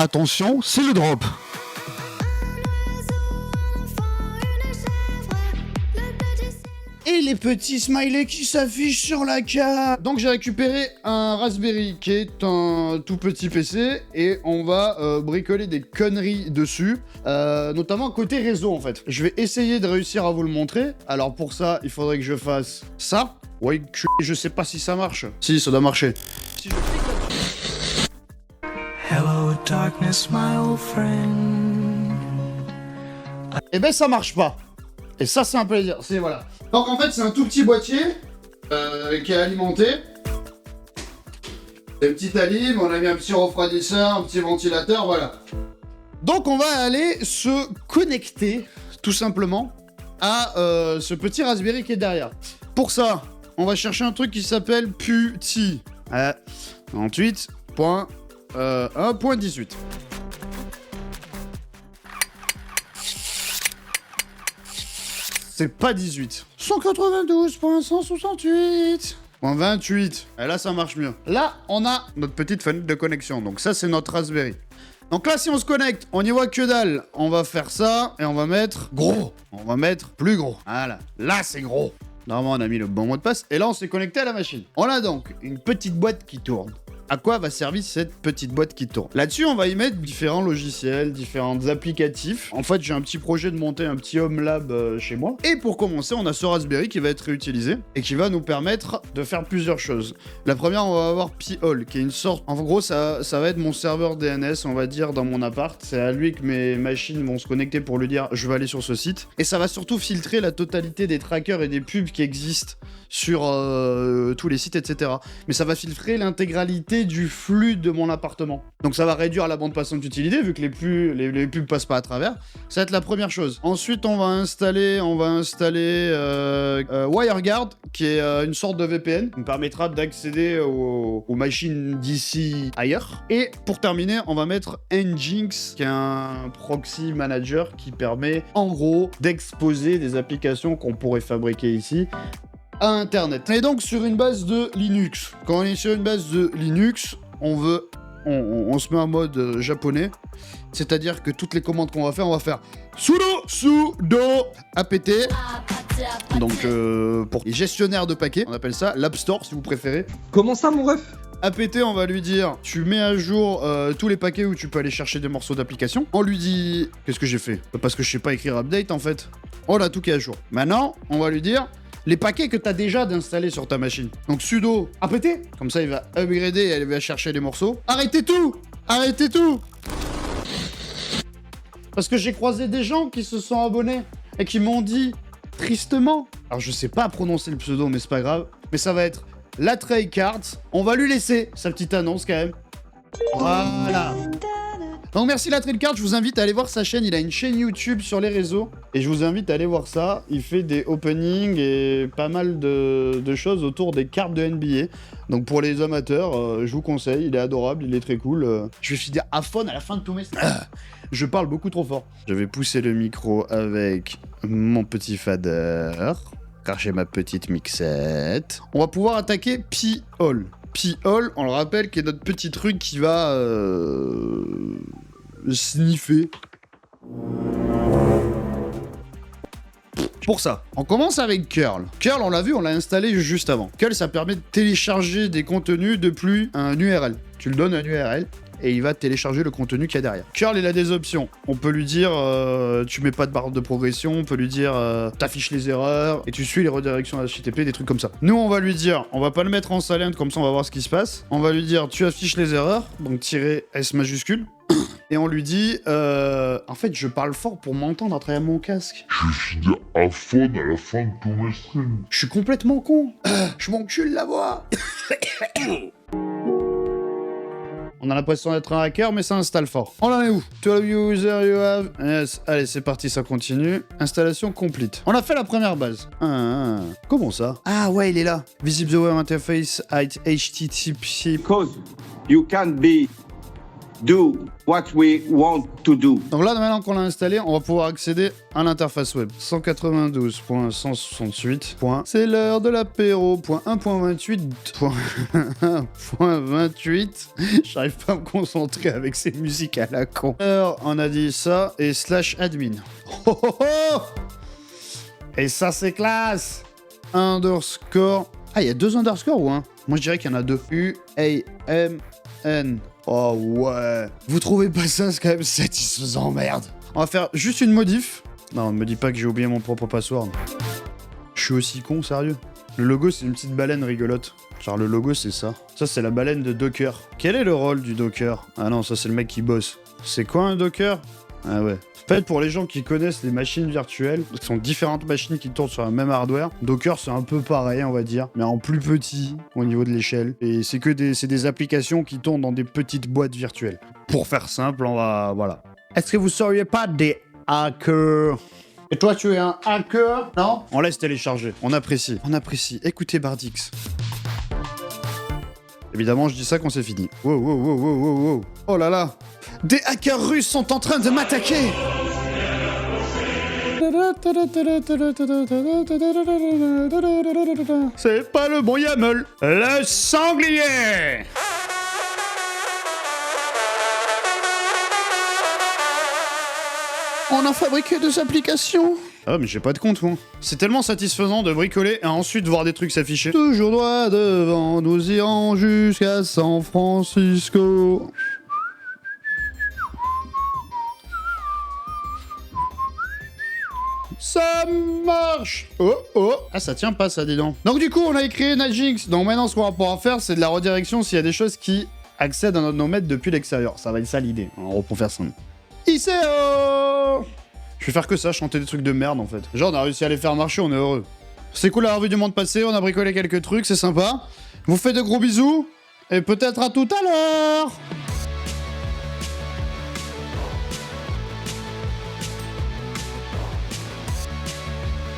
Attention, c'est le drop. Et les petits smileys qui s'affichent sur la carte. Donc j'ai récupéré un Raspberry qui est un tout petit PC et on va bricoler des conneries dessus, notamment côté réseau en fait. Je vais essayer de réussir à vous le montrer. Alors pour ça, il faudrait que je fasse ça. Ouais, je sais pas si ça marche. Si, ça doit marcher. Si je clique là-dessus. Hello darkness, my old friend. Eh ben ça marche pas. Et ça c'est un plaisir. C'est voilà. Donc en fait c'est un tout petit boîtier qui est alimenté. Des petites alimes, on a mis un petit refroidisseur, un petit ventilateur, voilà. Donc on va aller se connecter tout simplement à ce petit Raspberry qui est derrière. Pour ça, on va chercher un truc qui s'appelle PuTTY. 28.1.18. C'est pas 18. 192.168.28. Et là, ça marche mieux. Là, on a notre petite fenêtre de connexion. Donc ça, c'est notre Raspberry. Donc là, si on se connecte, on n'y voit que dalle. On va faire ça et on va mettre gros. On va mettre plus gros. Voilà. Là, c'est gros. Normalement, on a mis le bon mot de passe. Et là, on s'est connecté à la machine. On a donc une petite boîte qui tourne. À quoi va servir cette petite boîte qui tourne? Là-dessus, on va y mettre différents logiciels, différents applicatifs. En fait, j'ai un petit projet de monter un petit home lab chez moi. Et pour commencer, on a ce Raspberry qui va être réutilisé et qui va nous permettre de faire plusieurs choses. La première, on va avoir Pi-hole, qui est une sorte... En gros, ça va être mon serveur DNS, on va dire, dans mon appart. C'est à lui que mes machines vont se connecter pour lui dire « je vais aller sur ce site ». Et ça va surtout filtrer la totalité des trackers et des pubs qui existent sur tous les sites, etc. Mais ça va filtrer l'intégralité du flux de mon appartement. Donc ça va réduire la bande passante utilité, vu que les pubs passent pas à travers. Ça va être la première chose. Ensuite, on va installer WireGuard, qui est une sorte de VPN, qui me permettra d'accéder aux machines d'ici ailleurs. Et pour terminer, on va mettre Nginx, qui est un proxy manager qui permet, en gros, d'exposer des applications qu'on pourrait fabriquer ici à Internet. Et donc sur une base de Linux. Quand on est sur une base de Linux, on se met en mode japonais. C'est-à-dire que toutes les commandes qu'on va faire, on va faire sudo apt. Donc pour les gestionnaires de paquets, on appelle ça l'App Store si vous préférez. Comment ça mon ref? apt, on va lui dire, tu mets à jour tous les paquets où tu peux aller chercher des morceaux d'application. On lui dit, qu'est-ce que j'ai fait? Parce que je sais pas écrire update en fait. On a tout qui est à jour. Maintenant, on va lui dire les paquets que tu as déjà d'installer sur ta machine. Donc sudo apt, comme ça il va upgrader et il va chercher les morceaux. Arrêtez tout! Arrêtez tout! Parce que j'ai croisé des gens qui se sont abonnés et qui m'ont dit tristement, alors je sais pas prononcer le pseudo mais c'est pas grave, mais ça va être la Trey Cards. On va lui laisser sa petite annonce quand même. Voilà. Donc merci la Trey Cards, je vous invite à aller voir sa chaîne, il a une chaîne YouTube sur les réseaux et je vous invite à aller voir ça. Il fait des openings et pas mal de choses autour des cartes de NBA. Donc pour les amateurs, je vous conseille, il est adorable, il est très cool. Je vais finir à fond à la fin de tous mes... Je parle beaucoup trop fort. Je vais pousser le micro avec mon petit fader, car j'ai ma petite mixette. On va pouvoir attaquer Pi-hole. Pi-hole, on le rappelle, qui est notre petit truc qui va sniffer. Pour ça, on commence avec Curl. Curl, on l'a vu, on l'a installé juste avant. Curl, ça permet de télécharger des contenus depuis un URL. Tu le donnes un URL et il va télécharger le contenu qu'il y a derrière. Curl, il a des options. On peut lui dire, tu mets pas de barre de progression, on peut lui dire, t'affiches les erreurs, et tu suis les redirections HTTP, des trucs comme ça. Nous, on va lui dire, on va pas le mettre en silent, comme ça on va voir ce qui se passe. On va lui dire, tu affiches les erreurs, donc -S majuscule. Et on lui dit, en fait, je parle fort pour m'entendre à travers mon casque. Je suis à fond à la fin de tous mes streams. Je suis complètement con. Je m'encule la voix. On a l'impression d'être un hacker, mais ça installe fort. On en est où? 12 users you have. Yes. Allez, c'est parti, ça continue. Installation complete. On a fait la première base. Comment ça? Ah ouais, il est là. Visible the web interface at HTTP. Because you can be do what we want to do. Donc là, maintenant qu'on l'a installé, on va pouvoir accéder à l'interface web. 192.168. C'est l'heure de l'apéro. 1.28. J'arrive pas à me concentrer avec ces musiques à la con. Alors, on a dit ça et /admin. Oh, oh, oh. Et ça, c'est classe. Underscore. Ah, il y a 2 underscores ou un? Moi, je dirais qu'il y en a 2. U-A-M-N. Oh ouais. Vous trouvez pas ça, c'est quand même satisfaisant, merde. On va faire juste une modif. Non, me dis pas que j'ai oublié mon propre password. Je suis aussi con, sérieux. Le logo, c'est une petite baleine rigolote. Genre, le logo, c'est ça. Ça, c'est la baleine de Docker. Quel est le rôle du Docker? Ah non, ça, c'est le mec qui bosse. C'est quoi un Docker? Ah ouais. En fait, pour les gens qui connaissent les machines virtuelles, ce sont différentes machines qui tournent sur le même hardware. Docker, c'est un peu pareil, on va dire, mais en plus petit au niveau de l'échelle. Et c'est des applications qui tournent dans des petites boîtes virtuelles. Pour faire simple, on va... Voilà. Est-ce que vous seriez pas des hackers? Et toi, tu es un hacker? Non? On laisse télécharger. On apprécie. On apprécie. Écoutez Bardix. Évidemment, je dis ça quand c'est fini. Wow, wow, wow, wow, wow, wow. Oh là là. Des hackers russes sont en train de m'attaquer. C'est pas le bon YAML. Le sanglier. On a fabriqué 2 applications. Ah mais j'ai pas de compte moi. C'est tellement satisfaisant de bricoler et ensuite voir des trucs s'afficher. Toujours droit devant, nous irons jusqu'à San Francisco. Ça marche. Oh oh. Ah ça tient pas ça, dis donc. Donc du coup on a créé Najinx. Donc maintenant ce qu'on va pouvoir faire c'est de la redirection s'il y a des choses qui accèdent à notre nomade depuis l'extérieur. Ça va être ça l'idée. On va faire ça. ICO. Je vais faire que ça, chanter des trucs de merde en fait. Genre on a réussi à les faire marcher, on est heureux. C'est cool la revue du monde passé, on a bricolé quelques trucs, c'est sympa. Je vous fais de gros bisous, et peut-être à tout à l'heure.